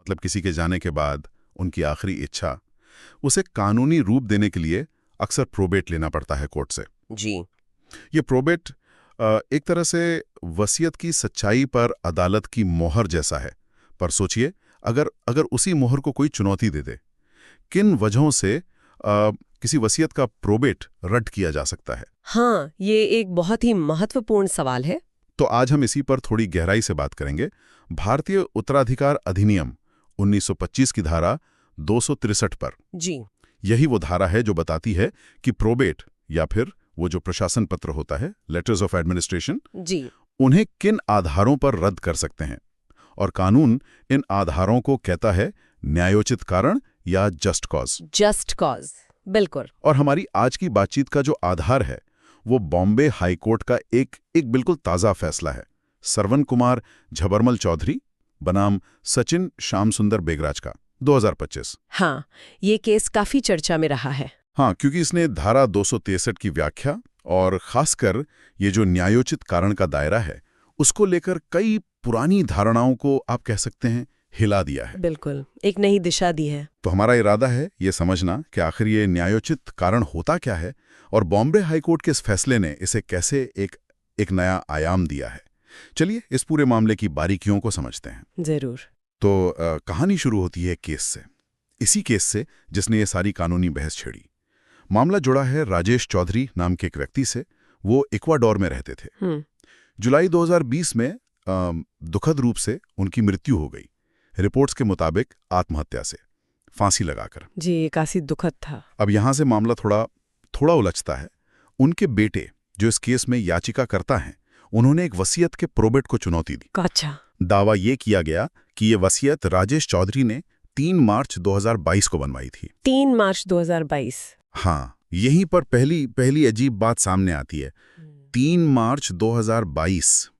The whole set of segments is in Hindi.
मतलब किसी के जाने के बाद उनकी आखिरी इच्छा, उसे कानूनी रूप देने के लिए अक्सर प्रोबेट लेना पड़ता है कोर्ट से। जी। ये प्रोबेट एक तरह से वसीयत की सच्चाई पर अदालत की मोहर जैसा है। पर सोचिए, अगर उसी मोहर को कोई चुनौती दे दे, किन वजहों से किसी वसीयत का प्रोबेट रद्द किया जा सकता है? हाँ, ये एक बहुत ही महत्वपूर्ण सवाल है। तो आज हम इसी पर थोड़ी गहराई से बात करेंगे। भारतीय उत्तराधिकार अधिनियम 1925 की धारा 263 पर। जी। यही वो धारा है जो बताती है कि प्रोबेट या फिर वो जो प्रशासन पत्र होता है, लेटर्स ऑफ एडमिनिस्ट्रेशन, जी। उन्हें किन आधारों पर रद्द कर सकते हैं। और कानून इन आधारों को कहता है न्यायोचित कारण या जस्ट कॉज। जस्ट कॉज, बिल्कुल। और हमारी आज की बातचीत का जो आधार है वो बॉम्बे हाईकोर्ट का एक बिल्कुल ताज़ा फैसला है, सरवन कुमार झबरमल चौधरी बनाम सचिन श्याम सुंदर बेगराज का, 2025। हाँ, ये केस काफी चर्चा में रहा है। हाँ, क्योंकि इसने धारा 263 की व्याख्या और खासकर ये जो न्यायोचित कारण का दायरा है उसको लेकर कई पुरानी धारणाओं को आप कह सकते हैं हिला दिया है। बिल्कुल, एक नई दिशा दी है। तो हमारा इरादा है ये समझना कि आखिर ये न्यायोचित कारण होता क्या है और बॉम्बे हाईकोर्ट के इस फैसले ने इसे कैसे एक नया आयाम दिया है। चलिए इस पूरे मामले की बारीकियों को समझते हैं। जरूर। तो कहानी शुरू होती है केस से, इसी केस से जिसने ये सारी कानूनी बहस छेड़ी। मामला जुड़ा है राजेश चौधरी नाम के एक व्यक्ति से। वो इक्वाडोर में रहते थे। जुलाई 2020 में दुखद रूप से उनकी मृत्यु हो गई, रिपोर्ट्स के मुताबिक आत्महत्या से, फांसी लगाकर। जी, ये काफी दुखद था। अब यहां से मामला थोड़ा उलझता है। उनके बेटे जो इस केस में याचिका करता है, उन्होंने एक वसीयत के प्रोबेट को चुनौती दी। अच्छा। दावा ये किया गया कि ये वसीयत राजेश चौधरी ने 3 मार्च 2022 को बनवाई थी। 3 मार्च 2022। हाँ, यहीं पर पहली अजीब बात सामने आती है। 3 मार्च 2022,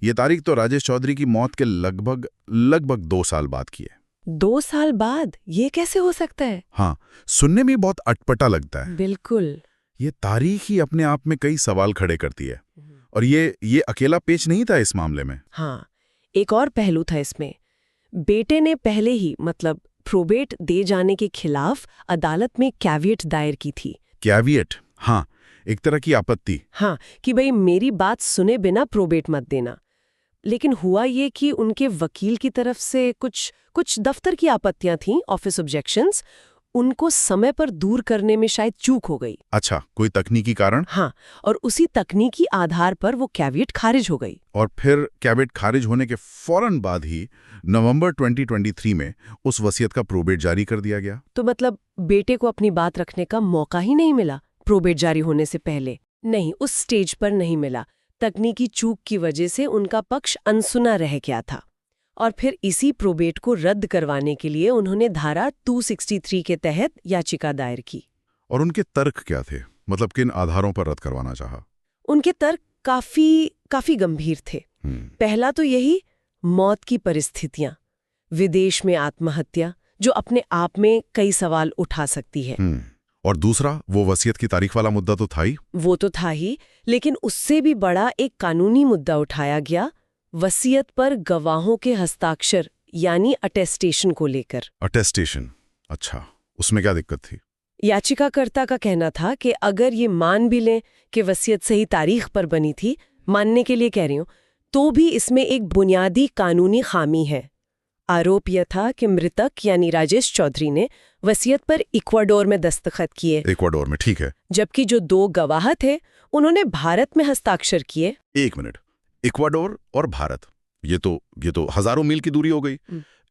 ये तारीख तो राजेश चौधरी की मौत के लगभग 2 साल बाद की है। 2 साल बाद? ये कैसे हो सकता है? हाँ, सुनने में बहुत अटपटा लगता है। बिल्कुल। ये तारीख ही अपने आप में कई सवाल खड़े करती है। और ये अकेला पेच नहीं था इस मामले में। हाँ, एक और पहलू था इसमें। बेटे ने पहले ही मतलब प्रोबेट दे जाने के खिलाफ अदालत में कैविएट दायर की थी। कैविएट? हाँ, एक तरह की आपत्ति। हाँ, कि भाई मेरी बात सुने बिना प्रोबेट मत देना। लेकिन हुआ ये कि उनके वकील की तरफ से कुछ दफ्तर की आपत्तियां थीं, ऑफिस ऑब्जेक्शंस, उनको समय पर दूर करने में शायद चूक हो गई। अच्छा, कोई तकनीकी कारण? हाँ, और उसी तकनीकी आधार पर वो कैविएट खारिज हो गई। और फिर कैविएट खारिज होने के फौरन बाद ही नवंबर 2023 में उस वसीयत का प्रोबेट जारी कर दिया गया। तो मतलब बेटे को अपनी बात रखने का मौका ही नहीं मिला प्रोबेट जारी होने से पहले? नहीं, उस स्टेज पर नहीं मिला। तकनीकी चूक की वजह से उनका पक्ष अनसुना रह गया था। और फिर इसी प्रोबेट को रद्द करवाने के लिए उन्होंने धारा 263 के तहत याचिका दायर की। और उनके तर्क क्या थे? मतलब किन आधारों पर रद्द करवाना चाहा? उनके तर्क काफी गंभीर थे। पहला तो यही, मौत की परिस्थितियां, विदेश में आत्महत्या, जो अपने आप में कई सवाल उठा सकती है। और दूसरा, वो वसीयत की तारीख वाला मुद्दा तो था ही। वो तो था ही, लेकिन उससे भी बड़ा एक कानूनी मुद्दा उठाया गया, वसीयत पर गवाहों के हस्ताक्षर यानी अटेस्टेशन को लेकर। अटेस्टेशन? अच्छा, उसमें क्या दिक्कत थी? याचिकाकर्ता का कहना था कि अगर ये मान भी लें कि वसीयत सही तारीख पर बनी थी, मानने के लिए कह रही हूं, तो भी इसमें एक बुनियादी कानूनी खामी है। आरोप यह था कि मृतक यानी राजेश चौधरी ने वसीयत पर इक्वाडोर में दस्तखत किए। इक्वाडोर में, ठीक है। जबकि जो 2 गवाह थे उन्होंने भारत में हस्ताक्षर किए। 1 मिनट, इक्वाडोर और भारत, ये तो हजारों मील की दूरी हो गई।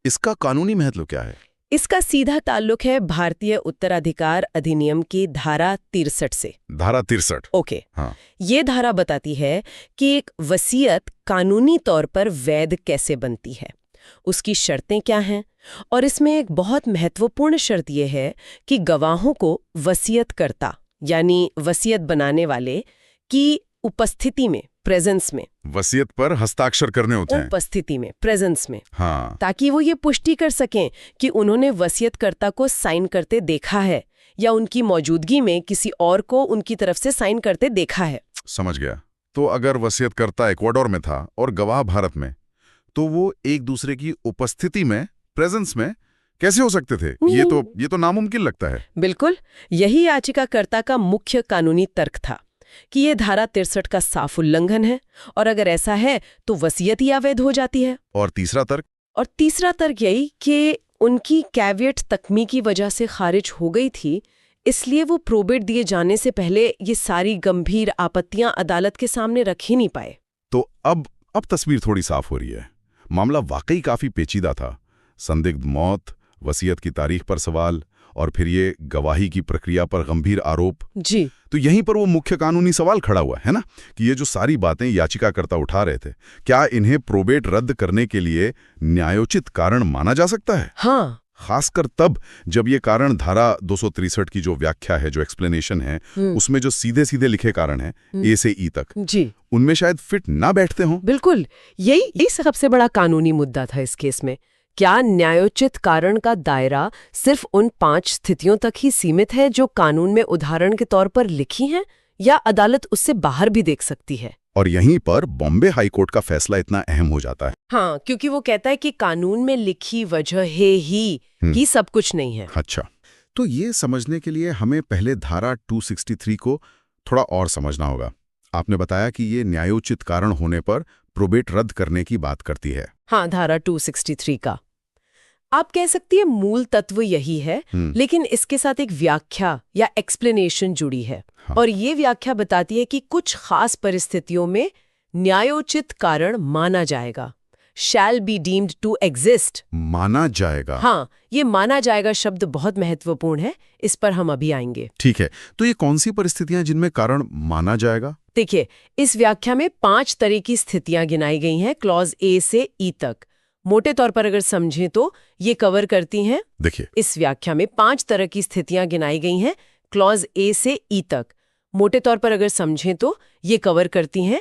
इसका कानूनी महत्व क्या है? इसका सीधा ताल्लुक है भारतीय उत्तराधिकार अधिनियम की धारा 63 से। धारा 63? ओके। हाँ। ये धारा बताती है कि एक वसीयत कानूनी तौर पर वैध कैसे बनती है, उसकी शर्तें क्या हैं, और इसमें एक बहुत महत्वपूर्ण शर्त यह है कि गवाहों को वसीयतकर्ता यानी वसीयत बनाने वाले की उपस्थिति में, प्रेजेंस में, वसीयत पर हस्ताक्षर करने होते हैं। उपस्थिति में, प्रेजेंस में। हाँ। ताकि वो ये पुष्टि कर सकें कि उन्होंने वसीयतकर्ता को साइन करते देखा है या उनकी मौजूदगी में किसी और को उनकी तरफ से साइन करते देखा है। समझ गया। तो अगर वसीयतकर्ता इक्वाडोर में था और गवाह भारत में, तो वो एक दूसरे की उपस्थिति में प्रेजेंस में कैसे हो सकते थे? ये तो नामुमकिन लगता है। बिल्कुल, यही याचिकाकर्ता का मुख्य कानूनी तर्क था कि ये धारा 63 का साफ उल्लंघन है और अगर ऐसा है तो वसीयत ही अवैध हो जाती है। और तीसरा तर्क यही कि उनकी कैविएट तकमीकी वजह से खारिज हो गई थी, इसलिए वो प्रोबेट दिए जाने से पहले ये सारी गंभीर आपत्तियां अदालत के सामने रख ही नहीं पाए। तो अब तस्वीर थोड़ी साफ हो रही है। मामला वाकई काफी पेचीदा था। संदिग्ध मौत, वसीयत की तारीख पर सवाल और फिर ये गवाही की प्रक्रिया पर गंभीर आरोप। जी, तो यहीं पर वो मुख्य कानूनी सवाल खड़ा हुआ है ना कि ये जो सारी बातें याचिकाकर्ता उठा रहे थे, क्या इन्हें प्रोबेट रद्द करने के लिए न्यायोचित कारण माना जा सकता है? हाँ, खासकर तब जब ये कारण धारा 263 की जो व्याख्या है, जो एक्सप्लेनेशन है, उसमें जो सीधे सीधे लिखे कारण हैं ए से ई तक, जी, उनमें शायद फिट ना बैठते हों। बिल्कुल, यही सबसे बड़ा कानूनी मुद्दा था इस केस में। क्या न्यायोचित कारण का दायरा सिर्फ उन 5 स्थितियों तक ही सीमित है जो कानून में उदाहरण के तौर पर लिखी हैं, या अदालत उससे बाहर भी देख सकती है? और यहीं पर बॉम्बे हाईकोर्ट का फैसला इतना अहम हो जाता है। हाँ, क्योंकि वो कहता है कि कानून में लिखी वजह ही सब कुछ नहीं है। अच्छा, तो ये समझने के लिए हमें पहले धारा 263 को थोड़ा और समझना होगा। आपने बताया कि ये न्यायोचित कारण होने पर प्रोबेट रद्द करने की बात करती है। हाँ, धारा 263 का आप कह सकती है मूल तत्व यही है, लेकिन इसके साथ एक व्याख्या या एक्सप्लेनेशन जुड़ी है। हाँ। और ये व्याख्या बताती है कि कुछ खास परिस्थितियों में न्यायोचित कारण माना जाएगा, shall be deemed to exist. माना जाएगा। हाँ, ये माना जाएगा शब्द बहुत महत्वपूर्ण है, इस पर हम अभी आएंगे। ठीक है, तो ये कौन सी परिस्थितियां जिनमें कारण माना जाएगा? देखिए, इस व्याख्या में 5 तरह की स्थितियां गिनाई गई हैं, क्लॉज ए से ई तक। मोटे तौर पर अगर समझें तो ये कवर करती हैं। देखिए, इस व्याख्या में 5 तरह की स्थितियां गिनाई गई हैं, क्लॉज ए से ई तक। मोटे तौर पर अगर समझें तो ये कवर करती हैं।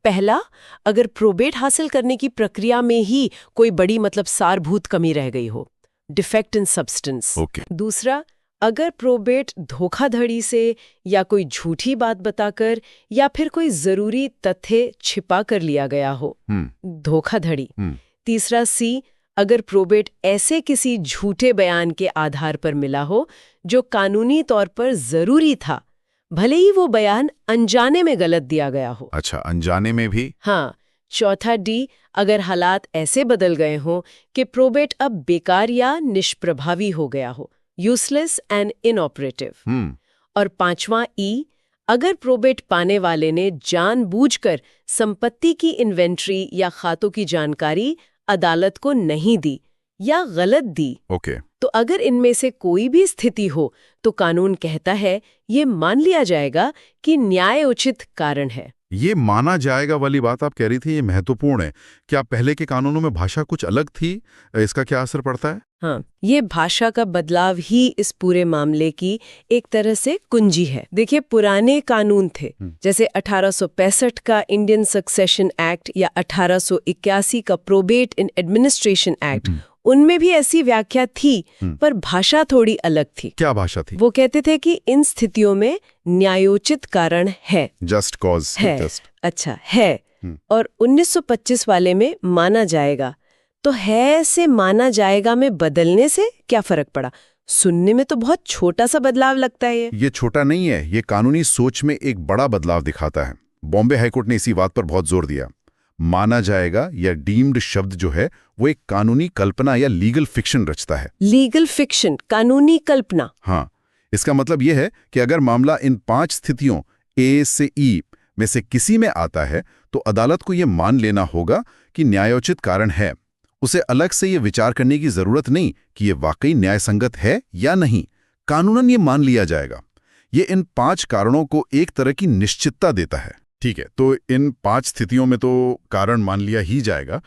पहला, अगर प्रोबेट हासिल करने की प्रक्रिया में ही कोई बड़ी सारभूत कमी रह गई हो, डिफेक्ट इन सब्सटेंस। दूसरा, अगर प्रोबेट धोखाधड़ी से या कोई झूठी बात बताकर या फिर कोई जरूरी तथ्य छिपा कर लिया गया हो, धोखाधड़ी। तीसरा, सी, अगर प्रोबेट ऐसे किसी झूठे बयान के आधार पर मिला हो जो कानूनी तौर पर जरूरी था, भले ही वो बयान अनजाने में गलत दिया गया हो। अच्छा, अनजाने में भी? हाँ। चौथा, डी, अगर हालात ऐसे बदल गए हों कि प्रोबेट अब बेकार या निष्प्रभावी हो गया हो, यूजलेस एंड इनऑपरेटिव। और पांचवा, ई, अगर प्रोबेट पाने वाले ने जानबूझकर संपत्ति की इन्वेंट्री या खातों की जानकारी अदालत को नहीं दी या गलत दी। तो अगर इनमें से कोई भी स्थिति हो तो कानून कहता है ये मान लिया जाएगा कि न्यायोचित कारण है। ये माना जाएगा वाली बात आप कह रही थी, ये महत्वपूर्ण है। क्या पहले के कानूनों में भाषा कुछ अलग थी? इसका क्या असर पड़ता है? हाँ, ये भाषा का बदलाव ही इस पूरे मामले की एक तरह से कुंजी है। देखिए, पुराने कानून थे जैसे 1865 का इंडियन सक्सेशन एक्ट या 1881 का प्रोबेट इन एडमिनिस्ट्रेशन एक्ट, उनमें भी ऐसी व्याख्या थी, पर भाषा थोड़ी अलग थी। क्या भाषा थी? वो कहते थे कि इन स्थितियों में न्यायोचित कारण है, जस्ट कॉज है। अच्छा है। और 1925 वाले में माना जाएगा। तो है से माना जाएगा में बदलने से क्या फर्क पड़ा? सुनने में तो बहुत छोटा सा बदलाव लगता है। ये छोटा नहीं है, ये कानूनी सोच में एक बड़ा बदलाव दिखाता है। बॉम्बे हाईकोर्ट ने इसी बात पर बहुत जोर दिया। माना जाएगा या डीम्ड शब्द जो है वो एक कानूनी कल्पना या लीगल फिक्शन रचता है। लीगल फिक्शन, कानूनी कल्पना। हाँ, इसका मतलब यह है कि अगर मामला इन 5 स्थितियों ए से ई में से किसी में आता है तो अदालत को यह मान लेना होगा कि न्यायोचित कारण है। उसे अलग से ये विचार करने की जरूरत नहीं कि ये वाकई न्यायसंगत है या नहीं, कानूनन ये मान लिया जाएगा। ये इन 5 कारणों को एक तरह की निश्चितता देता है। ठीक है, तो इन 5 स्थितियों में तो कारण मान लिया ही जाएगा,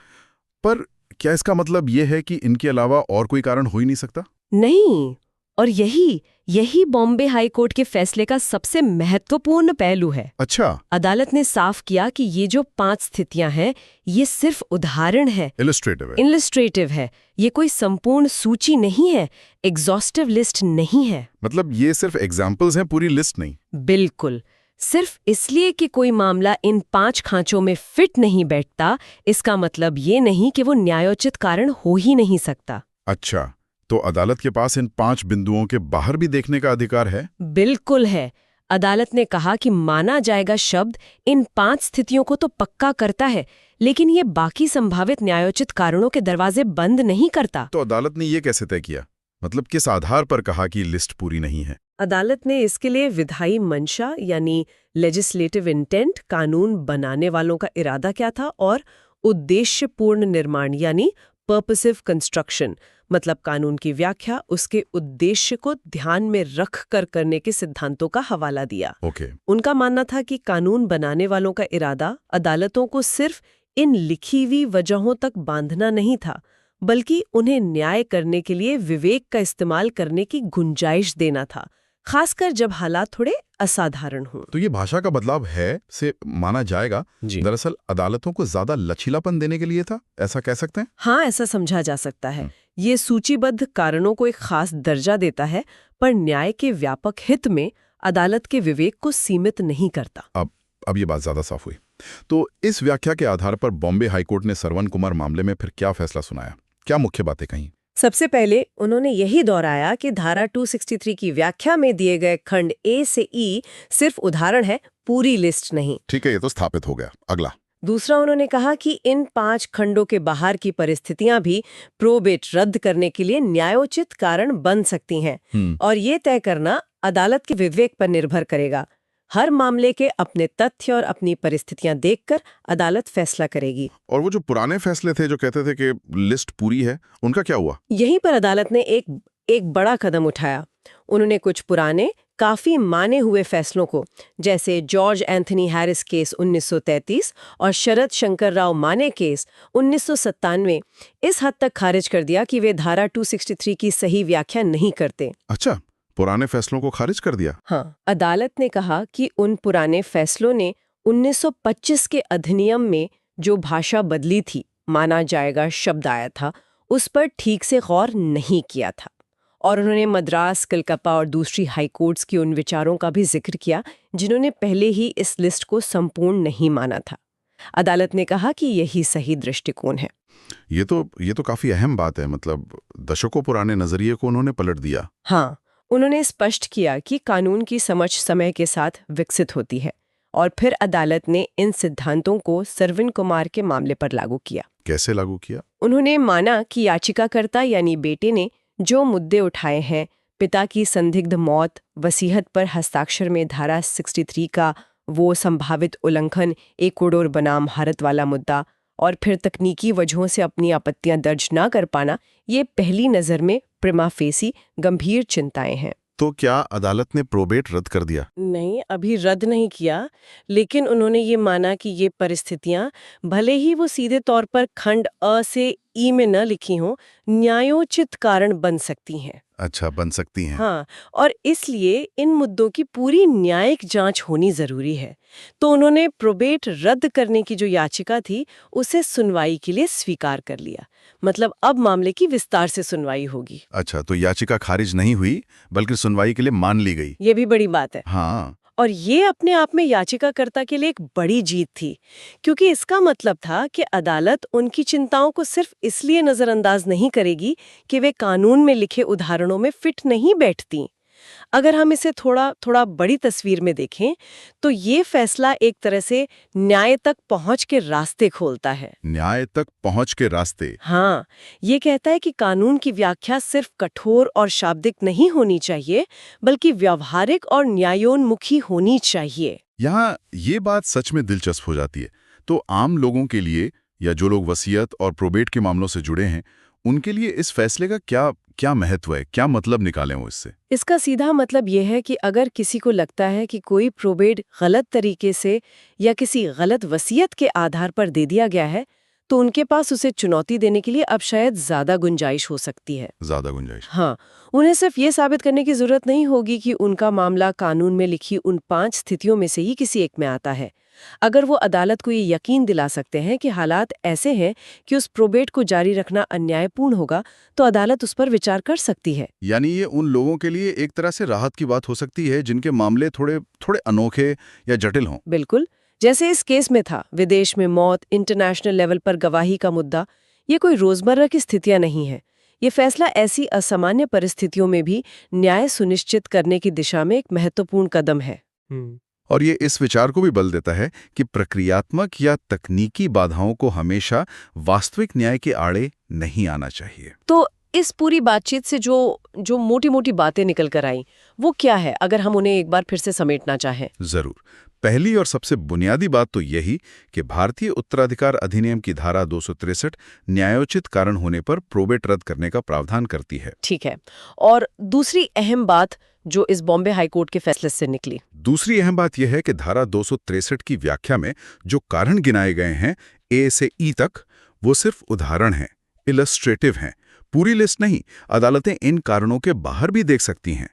पर क्या इसका मतलब ये है कि इनके अलावा और कोई कारण हो ही नहीं सकता? नहीं, और यही बॉम्बे हाई कोर्ट के फैसले का सबसे महत्वपूर्ण पहलू है। अच्छा, अदालत ने साफ किया कि ये जो 5 स्थितियां हैं, ये सिर्फ उदाहरण है, इलस्ट्रेटिव है। ये कोई संपूर्ण सूची नहीं है, एग्जॉस्टिव लिस्ट नहीं है। मतलब ये सिर्फ एग्जाम्पल्स हैं, पूरी लिस्ट नहीं। बिल्कुल। सिर्फ इसलिए कि कोई मामला इन 5 खांचों में फिट नहीं बैठता, इसका मतलब ये नहीं कि वो न्यायोचित कारण हो ही नहीं सकता। अच्छा, तो अदालत के पास इन 5 बिंदुओं के बाहर भी देखने का अधिकार है? बिल्कुल है। अदालत ने कहा कि माना जाएगा शब्द इन 5 स्थितियों को तो पक्का करता है, लेकिन ये बाकी संभावित न्यायोचित कारणों के दरवाजे बंद नहीं करता। तो अदालत ने ये कैसे तय किया? मतलब किस आधार पर कहा कि लिस्ट पूरी नहीं है? अदालत ने इसके लिए विधायी मंशा यानी लेजिस्लेटिव इंटेंट, कानून बनाने वालों का इरादा क्या था, और उद्देश्यपूर्ण निर्माण यानी पर्पसिव कंस्ट्रक्शन, मतलब कानून की व्याख्या उसके उद्देश्य को ध्यान में रख कर करने के सिद्धांतों का हवाला दिया। उनका मानना था कि कानून बनाने वालों का इरादा अदालतों को सिर्फ इन लिखी हुई वजहों तक बांधना नहीं था, बल्कि उन्हें न्याय करने के लिए विवेक का इस्तेमाल करने की गुंजाइश देना था, खासकर जब हालात थोड़े असाधारण हों। तो ये भाषा का बदलाव है से माना जाएगा दरअसल अदालतों को ज्यादा लचीलापन देने के लिए था, ऐसा कह सकते हैं? हाँ, ऐसा समझा जा सकता है। ये सूचीबद्ध कारणों को एक खास दर्जा देता है, पर न्याय के व्यापक हित में अदालत के विवेक को सीमित नहीं करता। अब ये बात ज्यादा साफ हुई। तो इस व्याख्या के आधार पर बॉम्बे हाईकोर्ट ने सरवन कुमार मामले में फिर क्या फैसला सुनाया? क्या मुख्य बातें कहीं? सबसे पहले उन्होंने यही दोहराया कि धारा 263 की व्याख्या में दिए गए खंड ए से ई सिर्फ उदाहरण है, पूरी लिस्ट नहीं। ठीक है, ये तो स्थापित हो गया। अगला दूसरा, उन्होंने कहा कि इन 5 खंडों के बाहर की परिस्थितियां भी प्रोबेट रद्द करने के लिए न्यायोचित कारण बन सकती हैं, और ये तय करना अदालत के विवेक पर निर्भर करेगा। हर मामले के अपने तथ्य और अपनी परिस्थितियां देखकर अदालत फैसला करेगी। और वो जो पुराने फैसले थे जो कहते थे कि लिस्ट पूरी है, उनका क्या हुआ? यहीं पर अदालत ने एक बड़ा कदम उठाया। उन्होंने कुछ पुराने काफी माने हुए फैसलों को, जैसे जॉर्ज एंथनी हैरिस केस 1933 और शरद शंकर राव माने केस 1997, इस हद तक खारिज कर दिया कि वे धारा 263 की सही व्याख्या नहीं करते। अच्छा, पुराने फैसलों को खारिज कर दिया? हाँ, अदालत ने कहा कि उन पुराने फैसलों ने 1925 के अधिनियम में जो भाषा बदली थी, माना जाएगा शब्द आया था, उस पर ठीक से गौर नहीं किया था। और उन्होंने मद्रास, कलकत्ता और दूसरी हाई कोर्ट्स की उन विचारों का भी जिक्र किया जिन्होंने पहले ही इस लिस्ट को संपूर्ण नहीं माना था। अदालत ने कहा कि यही सही दृष्टिकोण है। ये तो काफी अहम बात है। मतलब दशकों पुराने नजरिए को उन्होंने पलट दिया। हाँ, उन्होंने स्पष्ट किया कि कानून की समझ समय के साथ विकसित होती है, और फिर अदालत ने इन सिद्धांतों को सरवन कुमार के मामले पर लागू किया। कैसे लागू किया? उन्होंने माना कि याचिकाकर्ता यानी बेटे ने जो मुद्दे उठाए हैं, पिता की संदिग्ध मौत, वसीयत पर हस्ताक्षर में धारा 63 का वो संभावित उल्लंघन, इक्वाडोर बनाम भारत वाला मुद्दा, और फिर तकनीकी वजहों से अपनी आपत्तियां दर्ज न कर पाना, ये पहली नज़र में प्रिमा फेसी गंभीर चिंताएं हैं। तो क्या अदालत ने प्रोबेट रद्द कर दिया? नहीं, अभी रद्द नहीं किया, लेकिन उन्होंने ये माना कि ये परिस्थितियां, भले ही वो सीधे तौर पर खंड अ से ई में न लिखी हों, न्यायोचित कारण बन सकती हैं। अच्छा, बन सकती हैं। हाँ, और इसलिए इन मुद्दों की पूरी न्यायिक जांच होनी जरूरी है। तो उन्होंने प्रोबेट रद्द करने की जो याचिका थी, उसे सुनवाई के लिए स्वीकार कर लिया। मतलब अब मामले की विस्तार से सुनवाई होगी। अच्छा, तो याचिका खारिज नहीं हुई, बल्कि सुनवाई के लिए मान ली गई। ये भी बड़ी बात है। हाँ, और ये अपने आप में याचिकाकर्ता के लिए एक बड़ी जीत थी, क्योंकि इसका मतलब था कि अदालत उनकी चिंताओं को सिर्फ इसलिए नजरअंदाज नहीं करेगी कि वे कानून में लिखे उदाहरणों में फिट नहीं बैठती। अगर हम इसे थोड़ा बड़ी तस्वीर में देखें, तो ये फैसला एक तरह से न्याय तक पहुंच के रास्ते खोलता है। न्याय तक पहुंच के रास्ते? हाँ, ये कहता है कि कानून की व्याख्या सिर्फ कठोर और शाब्दिक नहीं होनी चाहिए, बल्कि व्यावहारिक और न्यायोन्मुखी होनी चाहिए। यहाँ ये बात सच में दिलचस्प हो जाती है। तो आम लोगों के लिए, या जो लोग वसीयत और प्रोबेट के मामलों से जुड़े हैं, उनके लिए इस फैसले का क्या महत्व है, क्या मतलब निकालें वो इससे? इसका सीधा मतलब यह है कि अगर किसी को लगता है कि कोई प्रोबेट गलत तरीके से या किसी गलत वसीयत के आधार पर दे दिया गया है, तो उनके पास उसे चुनौती देने के लिए अब शायद ज्यादा गुंजाइश हो सकती है। ज्यादा गुंजाइश? हाँ, उन्हें सिर्फ ये साबित करने की जरूरत नहीं होगी कि उनका मामला कानून में लिखी उन 5 स्थितियों में से ही किसी एक में आता है, अगर वो अदालत को ये यकीन दिला सकते हैं कि हालात ऐसे हैं कि उस प्रोबेट को जारी रखना अन्यायपूर्ण होगा, तो अदालत उस पर विचार कर सकती है। यानी ये उन लोगों के लिए एक तरह से राहत की बात हो सकती है जिनके मामले थोड़े अनोखे या जटिल हों। बिल्कुल, जैसे इस केस में था, विदेश में मौत, इंटरनेशनल लेवल पर गवाही का मुद्दा। ये कोई रोजमर्रा की स्थितियां नहीं है। ये फैसला ऐसी असामान्य परिस्थितियों में भी न्याय सुनिश्चित करने की दिशा में एक महत्वपूर्ण कदम है। और ये इस विचार को भी बल देता है कि प्रक्रियात्मक या तकनीकी बाधाओं को हमेशा वास्तविक न्याय के आड़े नहीं आना चाहिए। तो इस पूरी बातचीत से जो मोटी-मोटी बातें निकल कर आई, वो क्या है, अगर हम उन्हें एक बार फिर से समेटना चाहें? जरूर। पहली और सबसे बुनियादी बात तो यही कि भारतीय उत्तराधिकार अधिनियम की धारा 263 न्यायोचित कारण होने पर प्रोबेट रद्द करने का प्रावधान करती है। ठीक है। और दूसरी अहम बात जो इस बॉम्बे हाईकोर्ट के फैसले से निकली, दूसरी अहम बात यह है कि धारा 263 की व्याख्या में जो कारण गिनाए गए हैं ए से ई तक, वो सिर्फ उदाहरण हैं, इलस्ट्रेटिव हैं, पूरी लिस्ट नहीं। अदालतें इन कारणों के बाहर भी देख सकती हैं।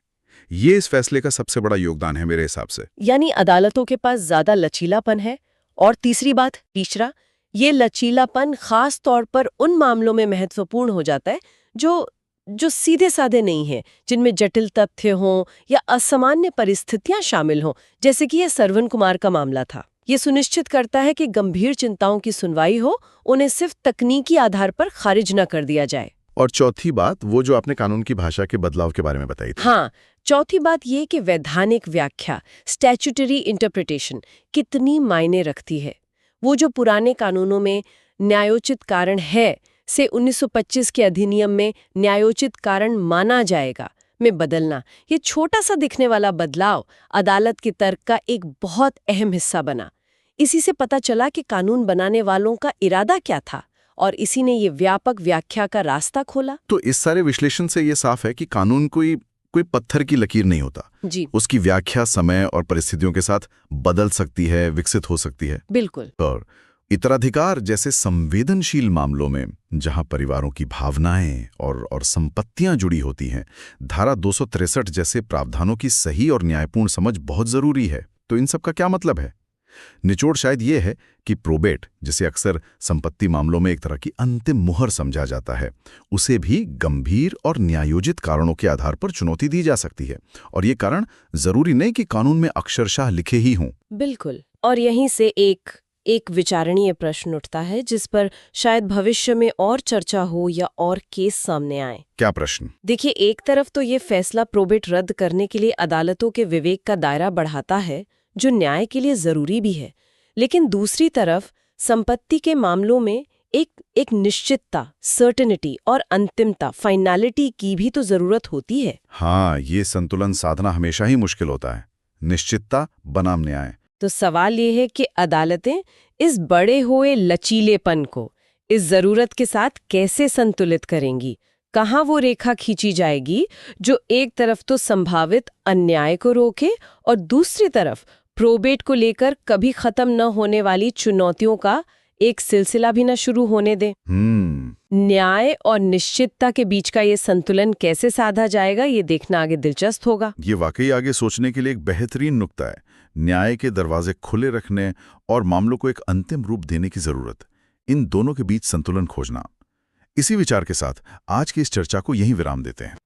ये इस फैसले का सबसे बड़ा योगदान है मेरे हिसाब से। यानी अदालतों के पास ज्यादा लचीलापन है। और तीसरी बात, तीसरा, ये लचीलापन खास तौर पर उन मामलों में महत्वपूर्ण हो जाता है जो सीधे साधे नहीं हैं, जिनमें जटिल तथ्य हों या असामान्य परिस्थितियां शामिल हों, जैसे कि यह सरवन कुमार का मामला था। ये सुनिश्चित करता है कि गंभीर चिंताओं की सुनवाई हो, उन्हें सिर्फ तकनीकी आधार पर खारिज न कर दिया जाए। और चौथी बात, वो जो आपने कानून की भाषा के बदलाव के बारे में बताई थी। हाँ, चौथी बात ये कि वैधानिक व्याख्या, स्टैच्यूटरी इंटरप्रिटेशन कितनी मायने रखती है। वो जो पुराने कानूनों में न्यायोचित कारण है से 1925 के अधिनियम में न्यायोचित कारण माना जाएगा में बदलना, ये छोटा सा दिखने वाला बदलाव अदालत के तर्क का एक बहुत अहम हिस्सा बना। इसी से पता चला कि कानून बनाने वालों का इरादा क्या था, और इसी ने ये व्यापक व्याख्या का रास्ता खोला। तो इस सारे विश्लेषण से ये साफ है कि कानून कोई पत्थर की लकीर नहीं होता जी। उसकी व्याख्या समय और परिस्थितियों के साथ बदल सकती है, विकसित हो सकती है। बिल्कुल। और उत्तराधिकार जैसे संवेदनशील मामलों में, जहां परिवारों की भावनाएं और संपत्तियां जुड़ी होती हैं, धारा 263 जैसे प्रावधानों की सही और न्यायपूर्ण समझ बहुत जरूरी है। तो इन सब का क्या मतलब है? निचोड़ शायद ये है कि प्रोबेट, जिसे अक्सर संपत्ति मामलों में एक तरह की अंतिम मुहर समझा जाता है, उसे भी गंभीर और न्यायोचित कारणों के आधार पर चुनौती दी जा सकती है। और ये कारण जरूरी नहीं कि कानून में अक्षरशः लिखे ही हों। बिल्कुल। और यहीं से एक विचारणीय प्रश्न उठता है, जिस पर शायद भविष्य में और चर्चा हो या और केस सामने आए। क्या प्रश्न? देखिए, एक तरफ तो ये फैसला प्रोबेट रद्द करने के लिए अदालतों के विवेक का दायरा बढ़ाता है, जो न्याय के लिए जरूरी भी है। लेकिन दूसरी तरफ संपत्ति के मामलों में एक निश्चितता, सर्टेनिटी और अंतिमता, फाइनलिटी की भी तो जरूरत होती है। हाँ, ये संतुलन साधना हमेशा ही मुश्किल होता है। निश्चितता बनाम न्याय। तो सवाल ये है कि अदालतें इस बड़े हुए लचीलेपन को इस जरूरत के साथ कैसे संतुलित करेंगी? कहाँ वो रेखा खींची जाएगी जो एक तरफ तो संभावित अन्याय को रोके और दूसरी तरफ प्रोबेट को लेकर कभी खत्म न होने वाली चुनौतियों का एक सिलसिला भी न शुरू होने दे? न्याय और निश्चितता के बीच का ये संतुलन कैसे साधा जाएगा, ये देखना आगे दिलचस्प होगा। ये वाकई आगे सोचने के लिए एक बेहतरीन नुक्ता है। न्याय के दरवाजे खुले रखने और मामलों को एक अंतिम रूप देने की जरूरत, इन दोनों के बीच संतुलन खोजना। इसी विचार के साथ आज की इस चर्चा को यहीं विराम देते हैं।